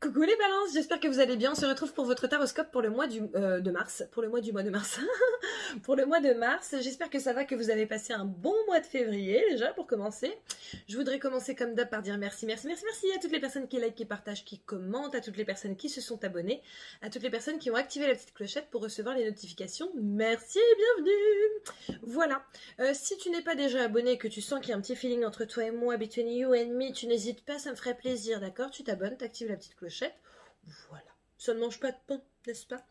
Coucou les balances, j'espère que vous allez bien. On se retrouve pour votre taroscope pour le mois de mars. Pour le mois de mars. Pour le mois de mars. J'espère que ça va, que vous avez passé un bon mois de février déjà pour commencer. Je voudrais commencer comme d'hab par dire merci à toutes les personnes qui like, qui partagent, qui commentent, à toutes les personnes qui se sont abonnées, à toutes les personnes qui ont activé la petite clochette pour recevoir les notifications. Merci et bienvenue. Voilà. Si tu n'es pas déjà abonné et que tu sens qu'il y a un petit feeling entre toi et moi, between you and me, tu n'hésites pas, ça me ferait plaisir, d'accord? Tu t'abonnes, tu actives la petite clochette. Voilà, ça ne mange pas de pain, n'est-ce pas?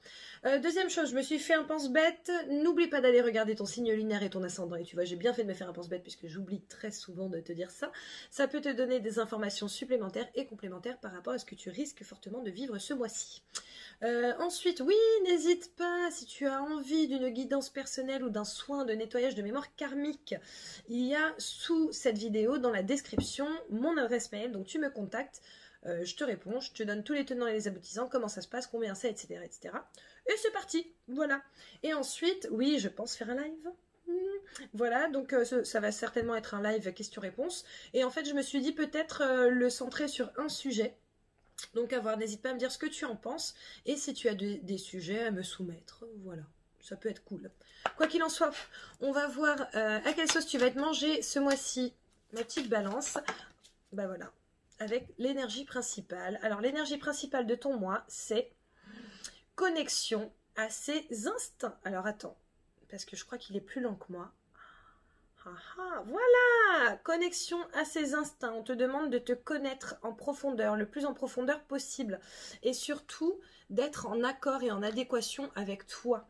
Deuxième chose, je me suis fait un pense-bête. N'oublie pas d'aller regarder ton signe lunaire et ton ascendant. Et tu vois, j'ai bien fait de me faire un pense-bête puisque j'oublie très souvent de te dire ça. Ça peut te donner des informations supplémentaires et complémentaires par rapport à ce que tu risques fortement de vivre ce mois-ci. Ensuite, oui, n'hésite pas, si tu as envie d'une guidance personnelle ou d'un soin de nettoyage de mémoire karmique, il y a sous cette vidéo, dans la description, mon adresse mail, donc tu me contactes. Je te réponds, je te donne tous les tenants et les aboutissants, comment ça se passe, combien c'est, etc. etc. Et c'est parti, voilà. Et ensuite, oui, je pense faire un live. Voilà, donc ça va certainement être un live question-réponse. Et en fait, je me suis dit peut-être le centrer sur un sujet. Donc à voir, n'hésite pas à me dire ce que tu en penses. Et si tu as des sujets à me soumettre, voilà. Ça peut être cool. Quoi qu'il en soit, on va voir à quelle sauce tu vas être mangé ce mois-ci. Ma petite balance. Bah voilà. Avec l'énergie principale. Alors, l'énergie principale de ton mois, c'est connexion à ses instincts. Alors, attends, parce que je crois qu'il est plus lent que moi. Voilà, connexion à ses instincts. On te demande de te connaître en profondeur, le plus en profondeur possible. Et surtout, d'être en accord et en adéquation avec toi.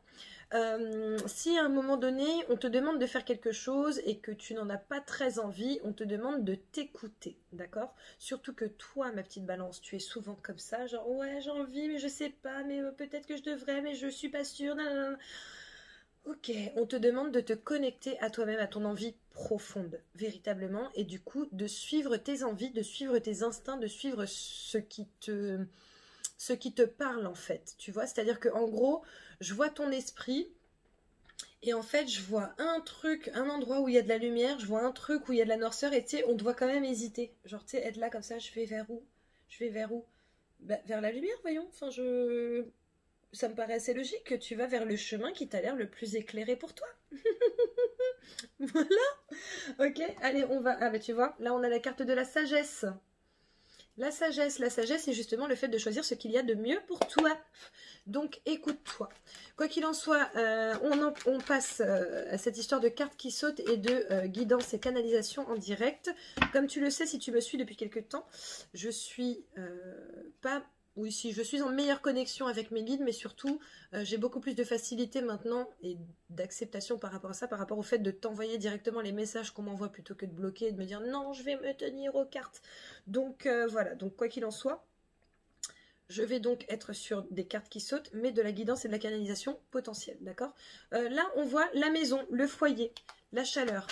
Si à un moment donné, on te demande de faire quelque chose et que tu n'en as pas très envie, on te demande de t'écouter, d'accord? Surtout que toi, ma petite balance, tu es souvent comme ça, genre « ouais, j'ai envie, mais je sais pas, mais peut-être que je devrais, mais je suis pas sûre. » Ok, on te demande de te connecter à toi-même, à ton envie profonde, véritablement, et du coup, de suivre tes envies, de suivre tes instincts, de suivre ce qui te parle, en fait, tu vois? C'est-à-dire qu'en gros, je vois ton esprit et en fait, je vois un truc, un endroit où il y a de la lumière, je vois un truc où il y a de la noirceur et tu sais, on doit quand même hésiter. Genre, tu sais, être là comme ça, je vais vers où? Je vais vers où? Bah, vers la lumière, voyons. Enfin, ça me paraît assez logique que tu vas vers le chemin qui t'a l'air le plus éclairé pour toi. Voilà. Ok, allez, on va... Ah bah tu vois, là on a la carte de la sagesse. La sagesse, c'est justement le fait de choisir ce qu'il y a de mieux pour toi. Donc, écoute-toi. Quoi qu'il en soit, on passe à cette histoire de cartes qui sautent et de guidance et canalisation en direct. Comme tu le sais, si tu me suis depuis quelques temps, je suis pas... Oui, si je suis en meilleure connexion avec mes guides, mais surtout, j'ai beaucoup plus de facilité maintenant et d'acceptation par rapport à ça, par rapport au fait de t'envoyer directement les messages qu'on m'envoie plutôt que de bloquer et de me dire non, je vais me tenir aux cartes. Donc voilà, donc quoi qu'il en soit, je vais donc être sur des cartes qui sautent, mais de la guidance et de la canalisation potentielle, d'accord? Là, on voit la maison, le foyer, la chaleur.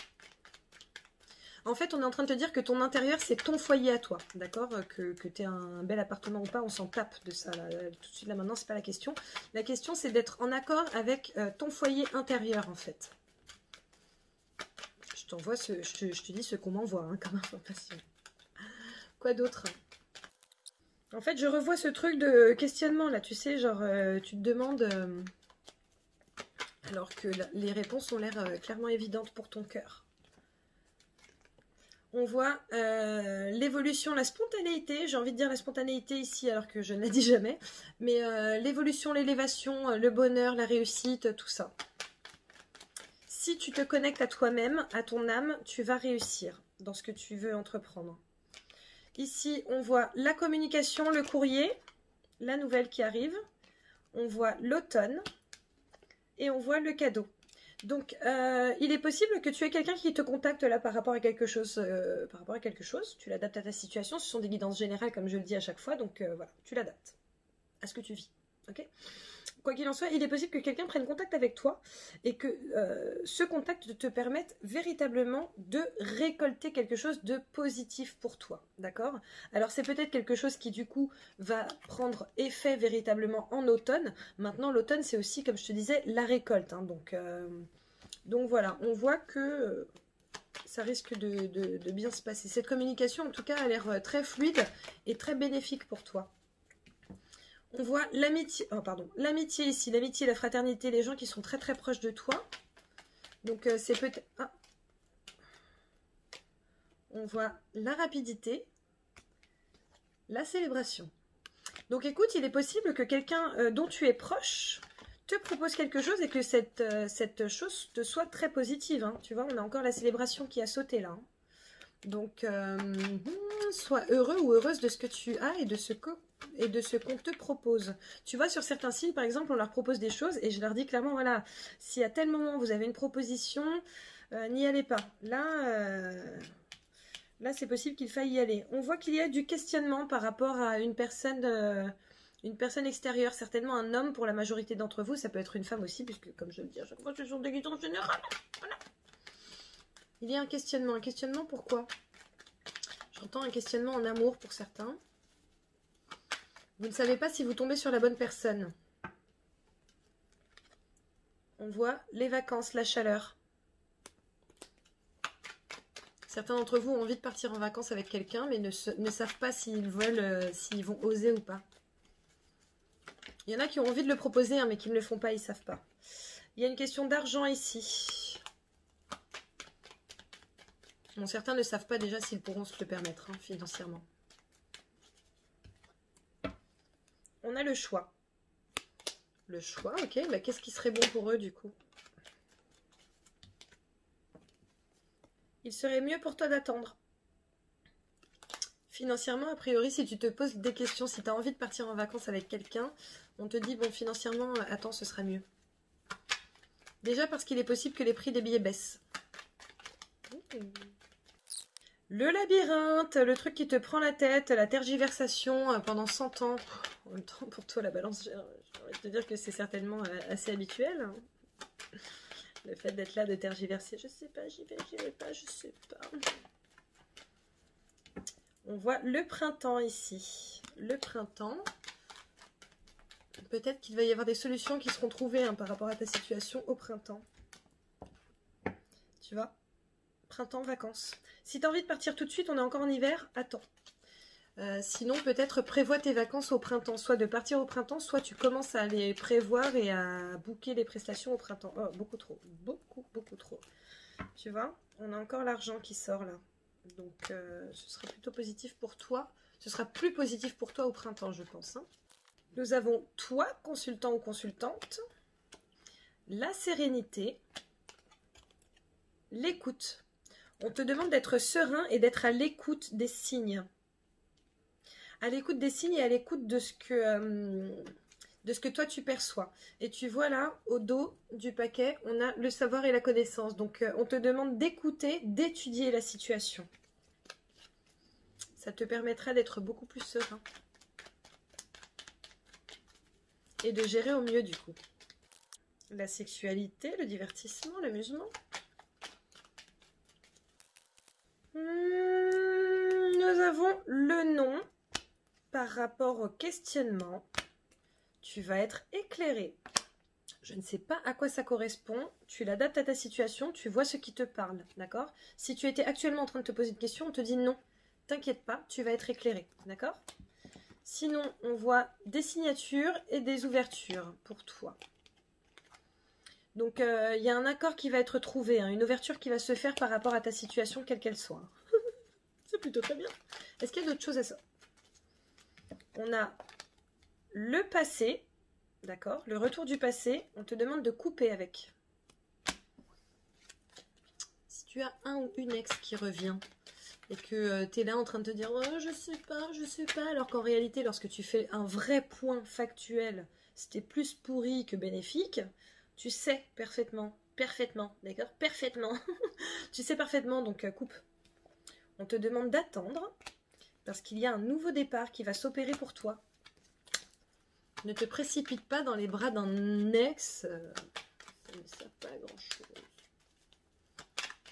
En fait, on est en train de te dire que ton intérieur, c'est ton foyer à toi, d'accord? Que tu aies un bel appartement ou pas, on s'en tape de ça. Là, tout de suite, là, maintenant, c'est pas la question. La question, c'est d'être en accord avec ton foyer intérieur, en fait. Je t'envoie je te dis ce qu'on m'envoie, hein, comme information. Quoi d'autre? En fait, je revois ce truc de questionnement, là, tu sais, genre, tu te demandes... alors que les réponses ont l'air clairement évidentes pour ton cœur. On voit l'évolution, la spontanéité, j'ai envie de dire la spontanéité ici alors que je ne la dis jamais, mais l'évolution, l'élévation, le bonheur, la réussite, tout ça. Si tu te connectes à toi-même, à ton âme, tu vas réussir dans ce que tu veux entreprendre. Ici, on voit la communication, le courrier, la nouvelle qui arrive, on voit l'automne et on voit le cadeau. Donc, il est possible que tu aies quelqu'un qui te contacte là par rapport à quelque chose. Tu l'adaptes à ta situation. Ce sont des guidances générales, comme je le dis à chaque fois. Donc, voilà, tu l'adaptes à ce que tu vis. Ok ? Quoi qu'il en soit, il est possible que quelqu'un prenne contact avec toi et que ce contact te permette véritablement de récolter quelque chose de positif pour toi. D'accord ? Alors, c'est peut-être quelque chose qui, du coup, va prendre effet véritablement en automne. Maintenant, l'automne, c'est aussi, comme je te disais, la récolte. Hein, donc voilà, on voit que ça risque de bien se passer. Cette communication, en tout cas, a l'air très fluide et très bénéfique pour toi. On voit l'amitié, oh pardon, l'amitié ici, l'amitié, la fraternité, les gens qui sont très très proches de toi. Donc c'est peut-être... Ah. On voit la rapidité, la célébration. Donc écoute, il est possible que quelqu'un dont tu es proche te propose quelque chose et que cette chose te soit très positive. Hein. Tu vois, on a encore la célébration qui a sauté là. Hein. Donc, sois heureux ou heureuse de ce que tu as et de ce qu'on te propose. Tu vois, sur certains sites, par exemple, on leur propose des choses et je leur dis clairement, voilà, si à tel moment vous avez une proposition, n'y allez pas. Là, c'est possible qu'il faille y aller. On voit qu'il y a du questionnement par rapport à une personne extérieure, certainement un homme pour la majorité d'entre vous. Ça peut être une femme aussi, puisque, comme je le dis à chaque fois, ce sont des guides en général. Voilà. Il y a un questionnement. Un questionnement pourquoi? J'entends un questionnement en amour pour certains. Vous ne savez pas si vous tombez sur la bonne personne. On voit les vacances, la chaleur. Certains d'entre vous ont envie de partir en vacances avec quelqu'un, mais ne savent pas s'ils veulent, s'ils vont oser ou pas. Il y en a qui ont envie de le proposer, hein, mais qui ne le font pas, ils ne savent pas. Il y a une question d'argent ici. Bon, certains ne savent pas déjà s'ils pourront se le permettre, hein, financièrement. On a le choix. Le choix, ok. Bah, qu'est-ce qui serait bon pour eux, du coup? Il serait mieux pour toi d'attendre. Financièrement, a priori, si tu te poses des questions, si tu as envie de partir en vacances avec quelqu'un, on te dit, bon, financièrement, attends, ce sera mieux. Déjà parce qu'il est possible que les prix des billets baissent. Le labyrinthe, le truc qui te prend la tête, la tergiversation pendant 100 ans. En même temps, pour toi, la balance, j'ai envie de te dire que c'est certainement assez habituel. Hein. Le fait d'être là, de tergiverser, je sais pas, j'y vais pas, je sais pas. On voit le printemps ici. Le printemps. Peut-être qu'il va y avoir des solutions qui seront trouvées hein, par rapport à ta situation au printemps. Tu vois? Printemps, vacances. Si tu as envie de partir tout de suite, on est encore en hiver, attends. Sinon, peut-être prévois tes vacances au printemps. Soit de partir au printemps, soit tu commences à les prévoir et à booker les prestations au printemps. Oh, beaucoup trop. Beaucoup, beaucoup trop. Tu vois, on a encore l'argent qui sort là. Donc, ce sera plutôt positif pour toi. Ce sera plus positif pour toi au printemps, je pense. Hein. Nous avons toi, consultant ou consultante. La sérénité. L'écoute. On te demande d'être serein et d'être à l'écoute des signes. À l'écoute des signes et à l'écoute de ce que toi tu perçois. Et tu vois là, au dos du paquet, on a le savoir et la connaissance. Donc on te demande d'écouter, d'étudier la situation. Ça te permettra d'être beaucoup plus serein. Et de gérer au mieux du coup. La sexualité, le divertissement, l'amusement. Nous avons le nom. Par rapport au questionnement, tu vas être éclairé. Je ne sais pas à quoi ça correspond. Tu l'adaptes à ta situation, tu vois ce qui te parle, d'accord? Si tu étais actuellement en train de te poser une question, on te dit non. T'inquiète pas, tu vas être éclairé, d'accord? Sinon, on voit des signatures et des ouvertures pour toi. Donc, il y a un accord qui va être trouvé, hein, une ouverture qui va se faire par rapport à ta situation, quelle qu'elle soit. C'est plutôt très bien. Est-ce qu'il y a d'autres choses à ça? On a le passé, d'accord? Le retour du passé, on te demande de couper avec. Si tu as un ou une ex qui revient et que tu es là en train de te dire oh, je sais pas, alors qu'en réalité, lorsque tu fais un vrai point factuel, c'était plus pourri que bénéfique, tu sais parfaitement, d'accord? Parfaitement. Tu sais parfaitement, donc coupe. On te demande d'attendre. Parce qu'il y a un nouveau départ qui va s'opérer pour toi. Ne te précipite pas dans les bras d'un ex. Ça ne sert pas à grand chose.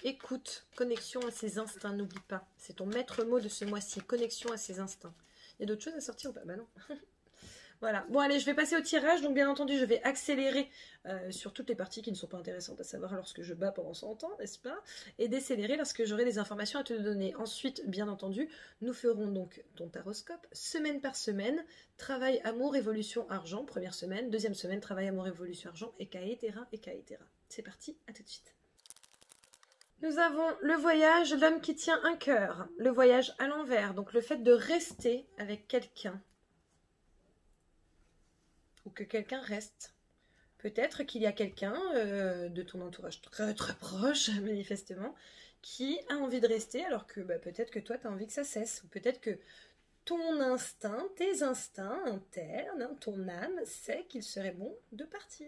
Écoute, connexion à ses instincts, n'oublie pas. C'est ton maître mot de ce mois-ci, connexion à ses instincts. Il y a d'autres choses à sortir ou pas? Bah non. Voilà. Bon, allez, je vais passer au tirage. Donc, bien entendu, je vais accélérer sur toutes les parties qui ne sont pas intéressantes à savoir lorsque je bats pendant 100 ans, n'est-ce pas? Et décélérer lorsque j'aurai des informations à te donner. Ensuite, bien entendu, nous ferons donc ton taroscope semaine par semaine. Travail, amour, évolution, argent. Première semaine. Deuxième semaine, travail, amour, évolution, argent. Et caetera, et caetera. C'est parti, à tout de suite. Nous avons le voyage, l'homme qui tient un cœur. Le voyage à l'envers. Donc, le fait de rester avec quelqu'un. Ou que quelqu'un reste. Peut-être qu'il y a quelqu'un de ton entourage très très proche, manifestement, qui a envie de rester, alors que peut-être que toi, tu as envie que ça cesse. Ou peut-être que ton instinct, tes instincts internes, hein, ton âme, sait qu'il serait bon de partir.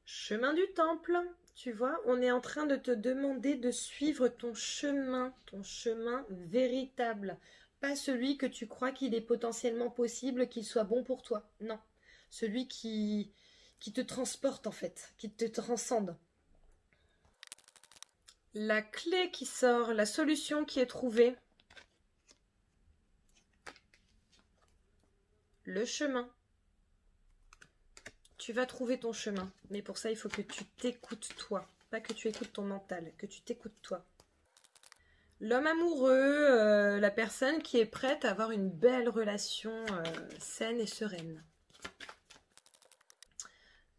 Chemin du temple. Tu vois, on est en train de te demander de suivre ton chemin véritable. Pas celui que tu crois qu'il est potentiellement possible, qu'il soit bon pour toi. Non. Celui qui te transporte en fait, qui te transcende. La clé qui sort, la solution qui est trouvée. Le chemin. Tu vas trouver ton chemin. Mais pour ça, il faut que tu t'écoutes toi. Pas que tu écoutes ton mental, que tu t'écoutes toi. L'homme amoureux, la personne qui est prête à avoir une belle relation saine et sereine.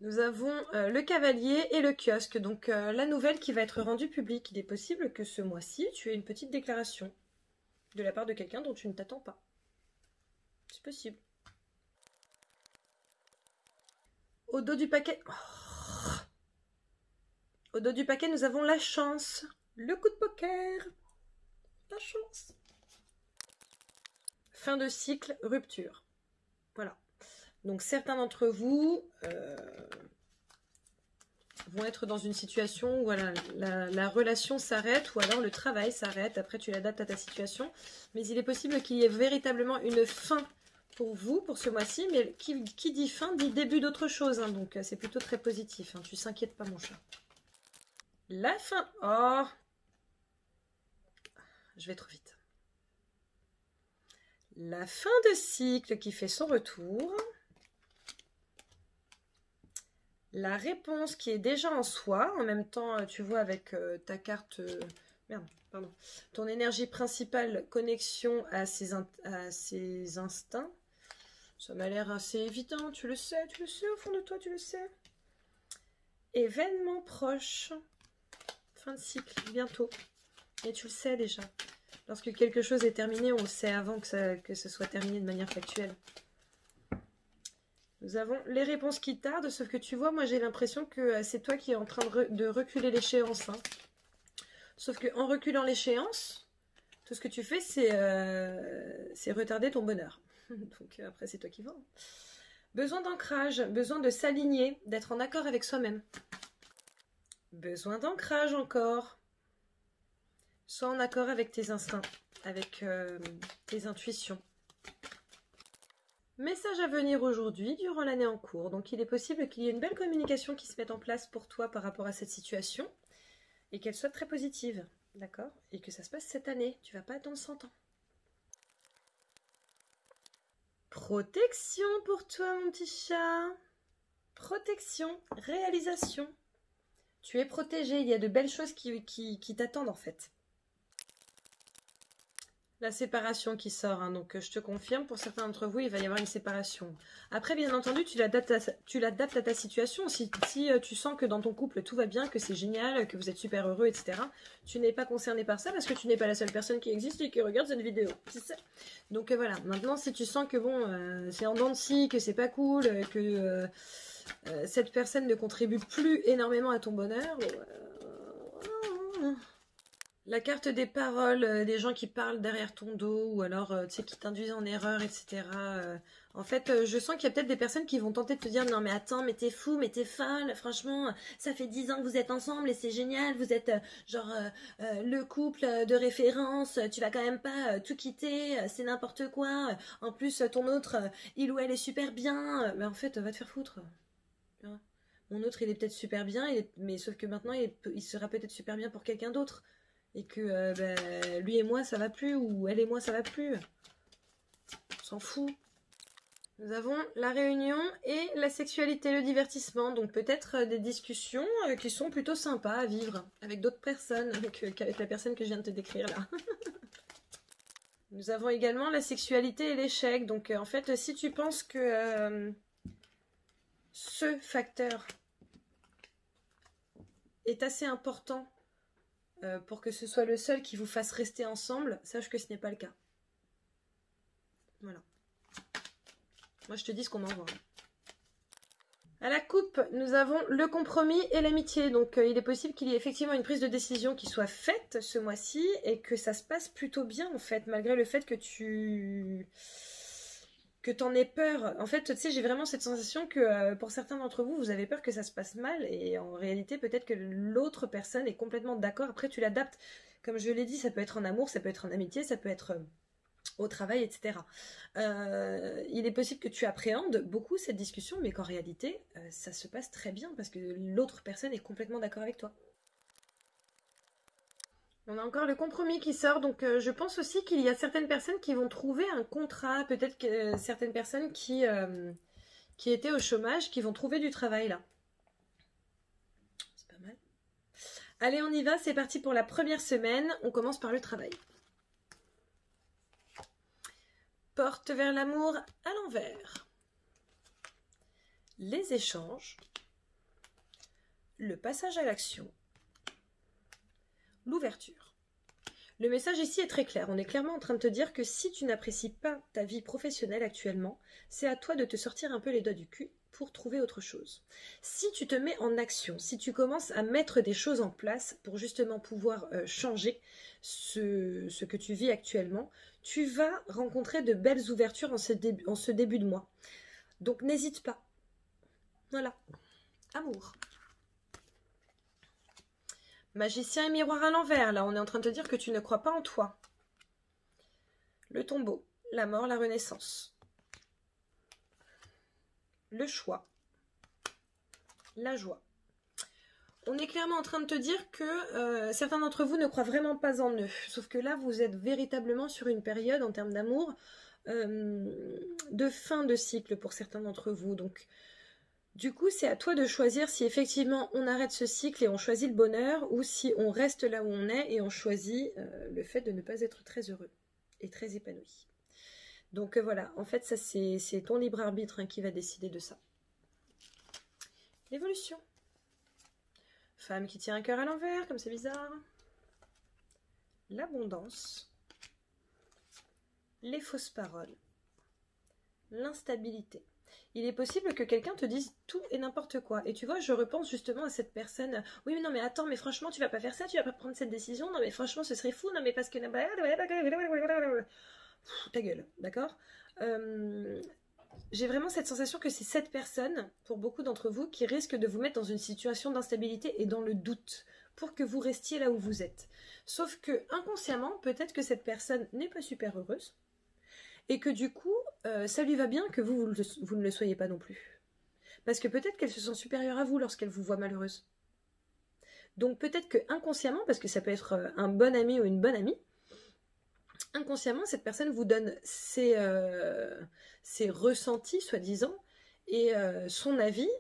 Nous avons le cavalier et le kiosque. Donc la nouvelle qui va être rendue publique. Il est possible que ce mois-ci, tu aies une petite déclaration de la part de quelqu'un dont tu ne t'attends pas. C'est possible. Au dos du paquet... Oh. Au dos du paquet, nous avons la chance. Le coup de poker. La chance. Fin de cycle, rupture. Voilà. Donc certains d'entre vous vont être dans une situation où voilà, la relation s'arrête ou alors le travail s'arrête. Après, tu l'adaptes à ta situation. Mais il est possible qu'il y ait véritablement une fin pour vous, pour ce mois-ci. Mais qui dit fin, dit début d'autre chose. Hein, donc c'est plutôt très positif. Hein, tu s'inquiètes pas, mon chat. La fin. Oh, je vais trop vite. La fin de cycle qui fait son retour. La réponse qui est déjà en soi. En même temps, tu vois avec ta carte... merde, pardon. Ton énergie principale, connexion à ses instincts. Ça m'a l'air assez évident. Tu le sais au fond de toi, tu le sais. Événement proche. Fin de cycle, bientôt. Et tu le sais déjà. Lorsque quelque chose est terminé, on le sait avant que ce soit terminé de manière factuelle. Nous avons les réponses qui tardent, sauf que tu vois, moi j'ai l'impression que c'est toi qui es en train de reculer l'échéance. Hein. Sauf qu'en reculant l'échéance, tout ce que tu fais, c'est retarder ton bonheur. Donc après, c'est toi qui vois. Besoin d'ancrage, besoin de s'aligner, d'être en accord avec soi-même. Besoin d'ancrage encore. Sois en accord avec tes instincts, avec tes intuitions. Message à venir aujourd'hui, durant l'année en cours. Donc il est possible qu'il y ait une belle communication qui se mette en place pour toi par rapport à cette situation et qu'elle soit très positive, d'accord? Et que ça se passe cette année, tu vas pas attendre 100 ans. Protection pour toi, mon petit chat. Protection, réalisation. Tu es protégé, il y a de belles choses qui t'attendent en fait. La séparation qui sort, hein, donc je te confirme, pour certains d'entre vous, il va y avoir une séparation. Après, bien entendu, tu l'adaptes à ta situation. Si tu sens que dans ton couple, tout va bien, que c'est génial, que vous êtes super heureux, etc., tu n'es pas concerné par ça parce que tu n'es pas la seule personne qui existe et qui regarde cette vidéo. Donc voilà, maintenant, si tu sens que bon, c'est en dents de scie, que c'est pas cool, que cette personne ne contribue plus énormément à ton bonheur... La carte des paroles, des gens qui parlent derrière ton dos ou alors tu sais, qui t'induisent en erreur, etc. En fait, je sens qu'il y a peut-être des personnes qui vont tenter de te dire non mais attends, mais t'es fou, mais t'es folle, franchement, ça fait 10 ans que vous êtes ensemble et c'est génial, vous êtes le couple de référence, tu vas quand même pas tout quitter, c'est n'importe quoi. En plus, ton autre, il ou elle est super bien, mais en fait, va te faire foutre. Mon autre, il est peut-être super bien, mais sauf que maintenant, il sera peut-être super bien pour quelqu'un d'autre. et que ben, lui et moi ça va plus, ou elle et moi ça va plus. On s'en fout. Nous avons la réunion et la sexualité, le divertissement. Donc peut-être des discussions qui sont plutôt sympas à vivre avec d'autres personnes qu'avec la personne que je viens de te décrire là. Nous avons également la sexualité et l'échec. Donc en fait, si tu penses que ce facteur est assez important pour que ce soit le seul qui vous fasse rester ensemble, sache que ce n'est pas le cas. Voilà. Moi, je te dis ce qu'on m'envoie. À la coupe, nous avons le compromis et l'amitié. Donc, il est possible qu'il y ait effectivement une prise de décision qui soit faite ce mois-ci et que ça se passe plutôt bien, en fait, malgré le fait que t'en aies peur. En fait, tu sais, j'ai vraiment cette sensation que pour certains d'entre vous, vous avez peur que ça se passe mal et en réalité, peut-être que l'autre personne est complètement d'accord. Après, tu l'adaptes. Comme je l'ai dit, ça peut être en amour, ça peut être en amitié, ça peut être au travail, etc. Il est possible que tu appréhendes beaucoup cette discussion, mais qu'en réalité, ça se passe très bien parce que l'autre personne est complètement d'accord avec toi. On a encore le compromis qui sort, donc je pense aussi qu'il y a certaines personnes qui vont trouver un contrat, peut-être que certaines personnes qui étaient au chômage, qui vont trouver du travail là. C'est pas mal. Allez, on y va, c'est parti pour la première semaine, on commence par le travail. Porte vers l'amour à l'envers. Les échanges. Le passage à l'action. L'ouverture. Le message ici est très clair. On est clairement en train de te dire que si tu n'apprécies pas ta vie professionnelle actuellement, c'est à toi de te sortir un peu les doigts du cul pour trouver autre chose. Si tu te mets en action, si tu commences à mettre des choses en place pour justement pouvoir changer ce que tu vis actuellement, tu vas rencontrer de belles ouvertures en ce début de mois. Donc n'hésite pas. Voilà. Amour. Magicien et miroir à l'envers. Là, on est en train de te dire que tu ne crois pas en toi. Le tombeau. La mort, la renaissance. Le choix. La joie. On est clairement en train de te dire que certains d'entre vous ne croient vraiment pas en eux. Sauf que là, vous êtes véritablement sur une période en termes d'amour de fin de cycle pour certains d'entre vous. Donc, du coup, c'est à toi de choisir si effectivement on arrête ce cycle et on choisit le bonheur ou si on reste là où on est et on choisit le fait de ne pas être très heureux et très épanoui. Donc voilà, en fait, ça c'est ton libre arbitre qui va décider de ça. L'évolution. Femme qui tient un cœur à l'envers, comme c'est bizarre. L'abondance. Les fausses paroles. L'instabilité. Il est possible que quelqu'un te dise tout et n'importe quoi. Et tu vois, je repense justement à cette personne. Oui, mais non, mais attends, mais franchement, tu vas pas faire ça, tu vas pas prendre cette décision. Non, mais franchement, ce serait fou. Non, mais parce que... ta gueule, d'accord. J'ai vraiment cette sensation que c'est cette personne, pour beaucoup d'entre vous, qui risque de vous mettre dans une situation d'instabilité et dans le doute, pour que vous restiez là où vous êtes. Sauf que, inconsciemment, peut-être que cette personne n'est pas super heureuse, et que du coup, ça lui va bien que vous ne le soyez pas non plus. Parce que peut-être qu'elle se sent supérieure à vous lorsqu'elle vous voit malheureuse. Donc peut-être que inconsciemment, parce que ça peut être un bon ami ou une bonne amie, inconsciemment, cette personne vous donne ses ressentis, soi-disant, et son avis,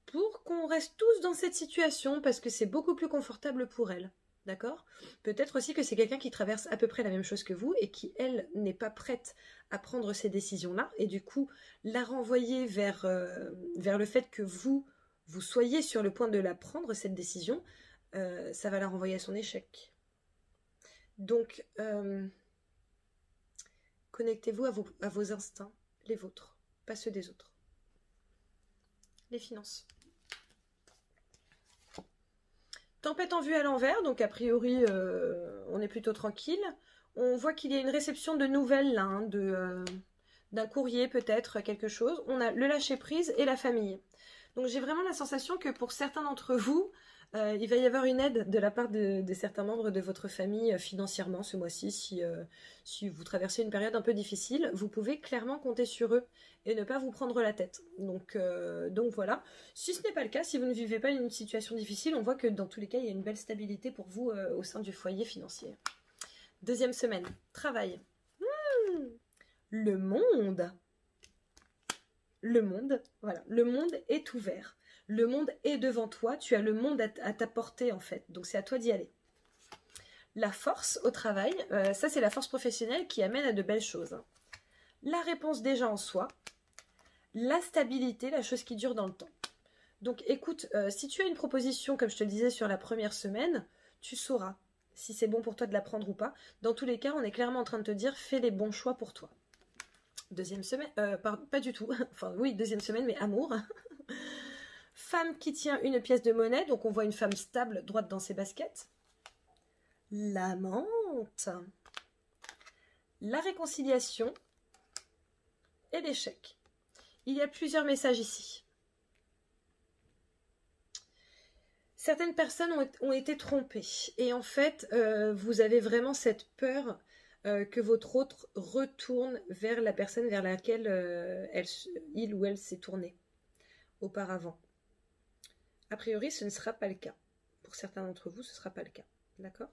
pour qu'on reste tous dans cette situation, parce que c'est beaucoup plus confortable pour elle. D'accord? Peut-être aussi que c'est quelqu'un qui traverse à peu près la même chose que vous et qui, elle, n'est pas prête à prendre ces décisions-là et du coup, la renvoyer vers le fait que vous soyez sur le point de la prendre, cette décision, ça va la renvoyer à son échec. Donc, connectez-vous à vos instincts, les vôtres, pas ceux des autres. Les finances. Tempête en vue à l'envers, donc a priori on est plutôt tranquille. On voit qu'il y a une réception de nouvelles là, hein, d'un courrier peut-être, quelque chose. On a le lâcher prise et la famille. Donc j'ai vraiment la sensation que pour certains d'entre vous, Il va y avoir une aide de la part de certains membres de votre famille financièrement ce mois-ci. Si vous traversez une période un peu difficile, vous pouvez clairement compter sur eux et ne pas vous prendre la tête. Donc voilà. Si ce n'est pas le cas, si vous ne vivez pas une situation difficile, on voit que dans tous les cas, il y a une belle stabilité pour vous au sein du foyer financier. Deuxième semaine, travail. Le monde. Le monde, voilà. Le monde est ouvert. Le monde est devant toi, tu as le monde à ta portée en fait, donc c'est à toi d'y aller. La force au travail, ça c'est la force professionnelle qui amène à de belles choses. La réponse déjà en soi, la stabilité, la chose qui dure dans le temps. Donc écoute, si tu as une proposition, comme je te le disais sur la première semaine, tu sauras si c'est bon pour toi de la prendre ou pas. Dans tous les cas, on est clairement en train de te dire, fais les bons choix pour toi. Deuxième semaine, pas du tout, enfin oui, deuxième semaine, mais amour. Femme qui tient une pièce de monnaie, donc on voit une femme stable, droite dans ses baskets. L'amante. La réconciliation et l'échec. Il y a plusieurs messages ici. Certaines personnes ont été trompées et en fait, vous avez vraiment cette peur que votre autre retourne vers la personne vers laquelle il ou elle s'est tourné auparavant. A priori, ce ne sera pas le cas. Pour certains d'entre vous, ce ne sera pas le cas. D'accord ?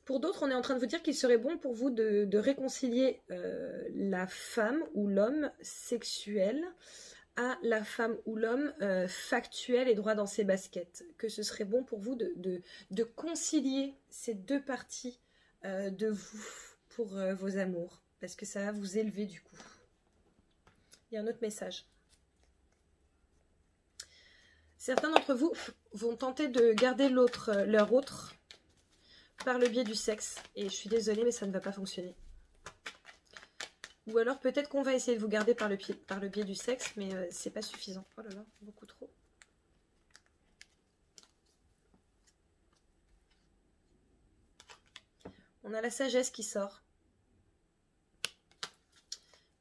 Pour d'autres, on est en train de vous dire qu'il serait bon pour vous de réconcilier la femme ou l'homme sexuel à la femme ou l'homme factuel et droit dans ses baskets. Que ce serait bon pour vous de concilier ces deux parties de vous pour vos amours. Parce que ça va vous élever du coup. Il y a un autre message. Certains d'entre vous vont tenter de garder leur autre par le biais du sexe. Et je suis désolée, mais ça ne va pas fonctionner. Ou alors peut-être qu'on va essayer de vous garder par le biais du sexe, mais c'est pas suffisant. Oh là là, beaucoup trop. On a la sagesse qui sort.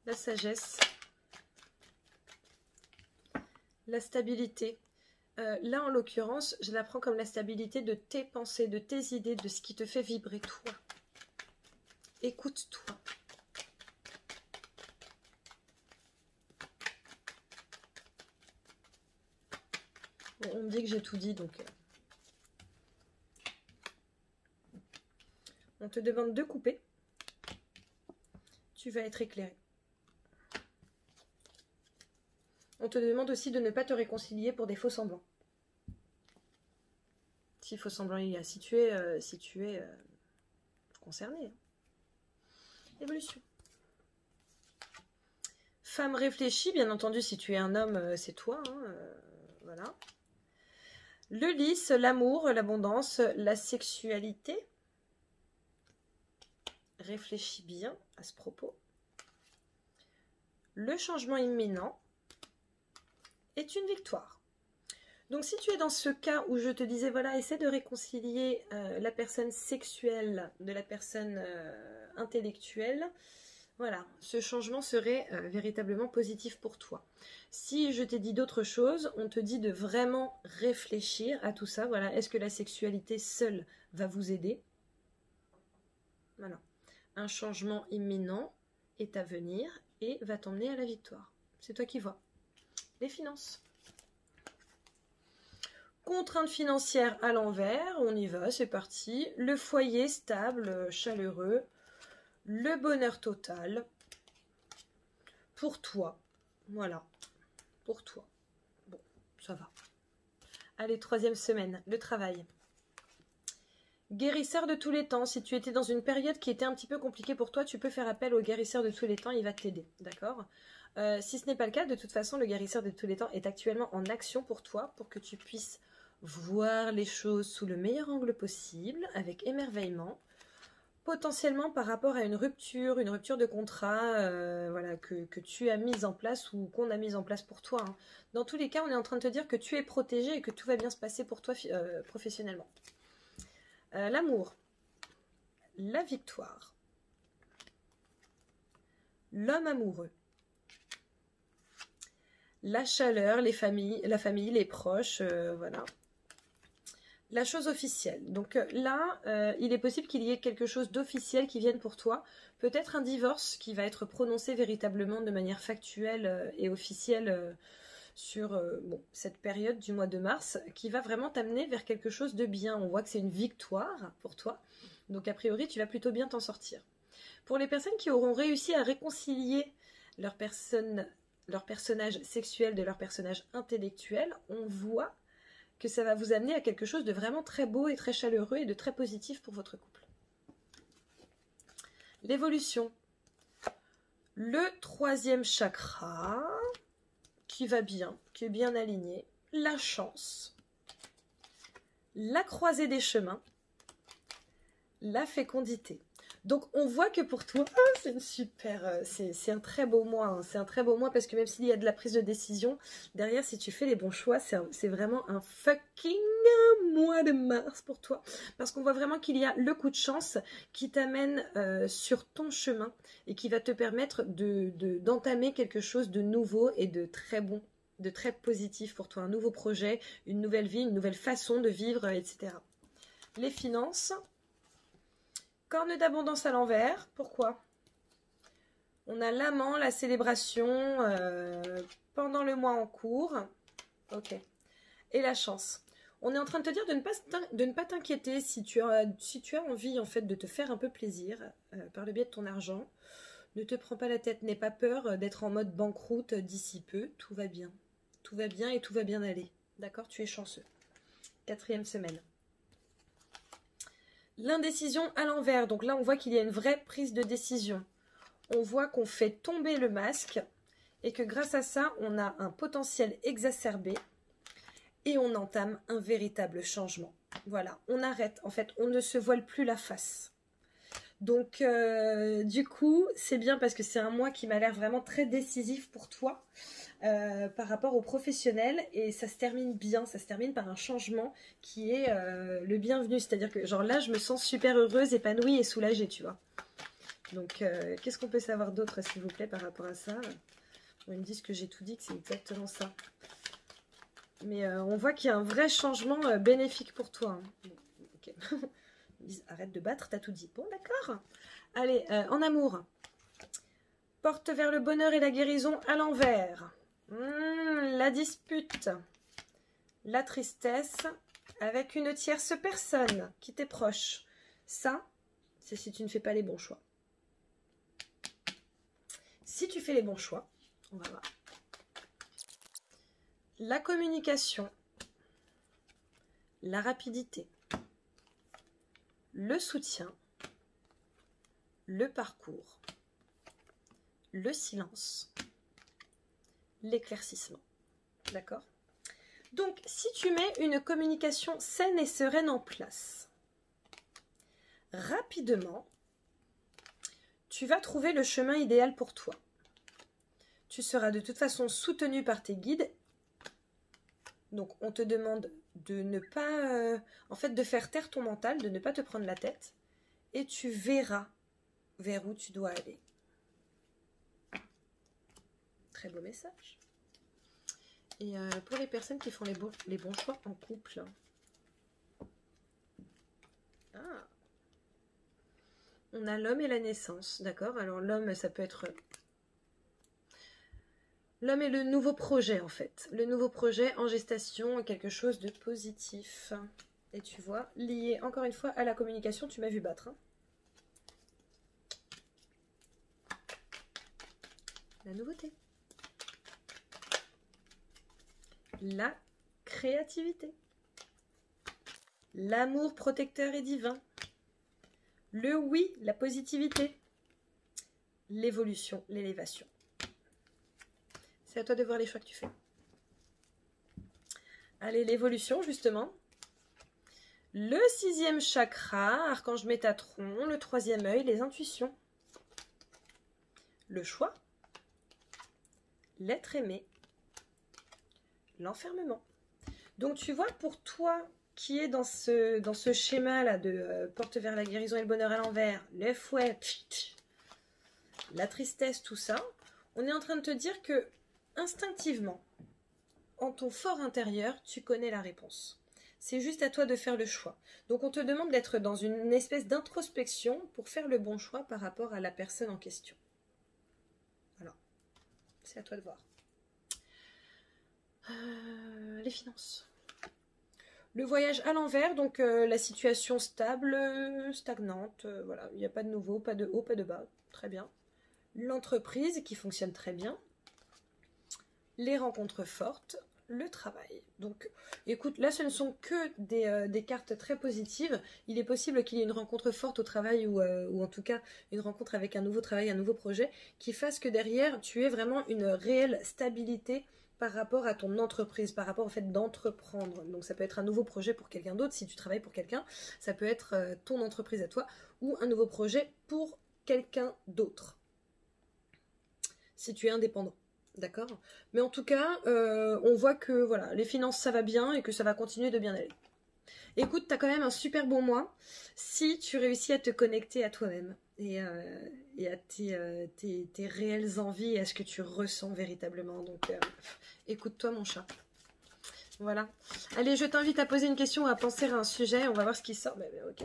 La sagesse. La stabilité. Là, en l'occurrence, je la prends comme la stabilité de tes pensées, de tes idées, de ce qui te fait vibrer toi. Écoute-toi. Bon, on me dit que j'ai tout dit, donc... On te demande de couper. Tu vas être éclairé. On te demande aussi de ne pas te réconcilier pour des faux semblants. Si faux semblants il y a, si tu es concerné. Évolution. Femme réfléchie, bien entendu, si tu es un homme, c'est toi. Voilà. Le lys, l'amour, l'abondance, la sexualité. Réfléchis bien à ce propos. Le changement imminent est une victoire. Donc si tu es dans ce cas où je te disais, voilà, essaie de réconcilier la personne sexuelle de la personne intellectuelle, voilà, ce changement serait véritablement positif pour toi. Si je t'ai dit d'autres choses, on te dit de vraiment réfléchir à tout ça, voilà, est-ce que la sexualité seule va vous aider? Voilà, un changement imminent est à venir et va t'emmener à la victoire. C'est toi qui vois. Les finances. Contrainte financière à l'envers, on y va, c'est parti. Le foyer stable, chaleureux. Le bonheur total. Pour toi. Voilà. Pour toi. Bon, ça va. Allez, troisième semaine, le travail. Guérisseur de tous les temps. Si tu étais dans une période qui était un petit peu compliquée pour toi, tu peux faire appel au guérisseur de tous les temps, il va t'aider, d'accord ? Si ce n'est pas le cas, de toute façon, le guérisseur de tous les temps est actuellement en action pour toi, pour que tu puisses voir les choses sous le meilleur angle possible, avec émerveillement, potentiellement par rapport à une rupture de contrat voilà, que tu as mise en place ou qu'on a mise en place pour toi. Hein. Dans tous les cas, on est en train de te dire que tu es protégé et que tout va bien se passer pour toi professionnellement. L'amour, la victoire, l'homme amoureux, la chaleur, la famille, les proches, voilà. la chose officielle. Donc là, il est possible qu'il y ait quelque chose d'officiel qui vienne pour toi. Peut-être un divorce qui va être prononcé véritablement de manière factuelle et officielle sur cette période du mois de mars, qui va vraiment t'amener vers quelque chose de bien. On voit que c'est une victoire pour toi. Donc a priori, tu vas plutôt bien t'en sortir. Pour les personnes qui auront réussi à réconcilier leur personnage sexuel de leur personnage intellectuel, on voit que ça va vous amener à quelque chose de vraiment très beau et très chaleureux et de très positif pour votre couple. L'évolution. Le troisième chakra, qui va bien, qui est bien aligné. La chance. La croisée des chemins. La fécondité. Donc on voit que pour toi, c'est une super, c'est un très beau mois, hein. C'est un très beau mois parce que même s'il y a de la prise de décision, derrière si tu fais les bons choix, c'est vraiment un fucking mois de mars pour toi. Parce qu'on voit vraiment qu'il y a le coup de chance qui t'amène sur ton chemin et qui va te permettre d'entamer quelque chose de nouveau et de très bon, de très positif pour toi. Un nouveau projet, une nouvelle vie, une nouvelle façon de vivre, etc. Les finances. Corne d'abondance à l'envers, pourquoi? On a l'amant, la célébration pendant le mois en cours. Ok. Et la chance. On est en train de te dire de ne pas t'inquiéter si tu as envie en fait de te faire un peu plaisir par le biais de ton argent. Ne te prends pas la tête, n'aie pas peur d'être en mode banqueroute d'ici peu. Tout va bien. Tout va bien et tout va bien aller. D'accord? Tu es chanceux. 4e semaine. L'indécision à l'envers. Donc là, on voit qu'il y a une vraie prise de décision. On voit qu'on fait tomber le masque et que grâce à ça, on a un potentiel exacerbé et on entame un véritable changement. Voilà, on arrête. En fait, on ne se voile plus la face. Donc, du coup, c'est bien parce que c'est un mois qui m'a l'air vraiment très décisif pour toi par rapport aux professionnels et ça se termine bien, ça se termine par un changement qui est le bienvenu. C'est-à-dire que genre là, je me sens super heureuse, épanouie et soulagée, tu vois. Donc, qu'est-ce qu'on peut savoir d'autre, s'il vous plaît, par rapport à ça? Ils me disent que j'ai tout dit, que c'est exactement ça. Mais on voit qu'il y a un vrai changement bénéfique pour toi. Hein. Bon, ok. Ils disent arrête de battre, t'as tout dit. Bon, d'accord. Allez, en amour. Porte vers le bonheur et la guérison à l'envers. La dispute. La tristesse avec une tierce personne qui t'est proche. Ça, c'est si tu ne fais pas les bons choix. Si tu fais les bons choix, on va voir. La communication. La rapidité. Le soutien, le parcours, le silence, l'éclaircissement. D'accord? Donc, si tu mets une communication saine et sereine en place, rapidement, tu vas trouver le chemin idéal pour toi. Tu seras de toute façon soutenu par tes guides. Donc, on te demande de ne pas, en fait, de faire taire ton mental, de ne pas te prendre la tête, et tu verras vers où tu dois aller. Très beau message. Et pour les personnes qui font les bons choix en couple. Ah. On a l'homme et la naissance, d'accord? Alors l'homme, ça peut être... L'homme est le nouveau projet, en fait. Le nouveau projet en gestation, quelque chose de positif. Et tu vois, lié encore une fois à la communication, tu m'as vu battre. Hein. La nouveauté. La créativité. L'amour protecteur et divin. Le oui, la positivité. L'évolution, l'élévation. C'est à toi de voir les choix que tu fais. Allez, l'évolution, justement. Le 6e chakra, archange Métatron, le 3e œil, les intuitions. Le choix. L'être aimé. L'enfermement. Donc, tu vois, pour toi qui est dans ce schéma-là de porte vers la guérison et le bonheur à l'envers, le fouet, la tristesse, tout ça, on est en train de te dire que instinctivement, en ton fort intérieur, tu connais la réponse. C'est juste à toi de faire le choix. Donc on te demande d'être dans une espèce d'introspection pour faire le bon choix par rapport à la personne en question. Voilà. C'est à toi de voir. Les finances. Le voyage à l'envers, donc la situation stable, stagnante, voilà, il n'y a pas de nouveau, pas de haut, pas de bas, très bien. L'entreprise qui fonctionne très bien, les rencontres fortes, le travail. Donc écoute, là ce ne sont que des cartes très positives. Il est possible qu'il y ait une rencontre forte au travail ou en tout cas une rencontre avec un nouveau travail, un nouveau projet qui fasse que derrière tu aies vraiment une réelle stabilité par rapport à ton entreprise, par rapport au fait d'entreprendre. Donc ça peut être un nouveau projet pour quelqu'un d'autre, si tu travailles pour quelqu'un, ça peut être ton entreprise à toi, ou un nouveau projet pour quelqu'un d'autre, si tu es indépendant. D'accord? Mais en tout cas, on voit que voilà, les finances ça va bien et que ça va continuer de bien aller. Écoute, tu as quand même un super bon mois si tu réussis à te connecter à toi-même et à tes réelles envies et à ce que tu ressens véritablement. Donc, écoute-toi mon chat. Voilà. Allez, je t'invite à poser une question, à penser à un sujet. On va voir ce qui sort. Ok.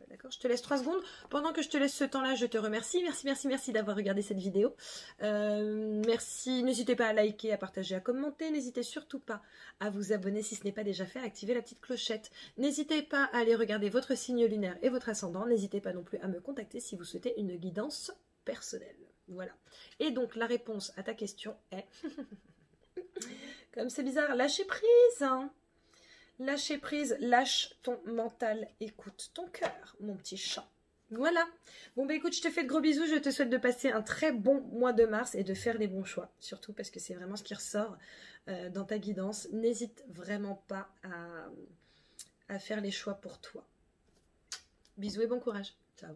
D'accord, je te laisse 3 secondes. Pendant que je te laisse ce temps-là, je te remercie. Merci d'avoir regardé cette vidéo. Merci. N'hésitez pas à liker, à partager, à commenter. N'hésitez surtout pas à vous abonner si ce n'est pas déjà fait, à activer la petite clochette. N'hésitez pas à aller regarder votre signe lunaire et votre ascendant. N'hésitez pas non plus à me contacter si vous souhaitez une guidance personnelle. Voilà. Et donc, la réponse à ta question est... Comme c'est bizarre, lâcher prise, hein. Lâcher prise, lâche ton mental, écoute ton cœur, mon petit chat. Voilà. Bon, bah écoute, je te fais de gros bisous. Je te souhaite de passer un très bon mois de mars et de faire les bons choix. Surtout parce que c'est vraiment ce qui ressort dans ta guidance. N'hésite vraiment pas à faire les choix pour toi. Bisous et bon courage. Ciao.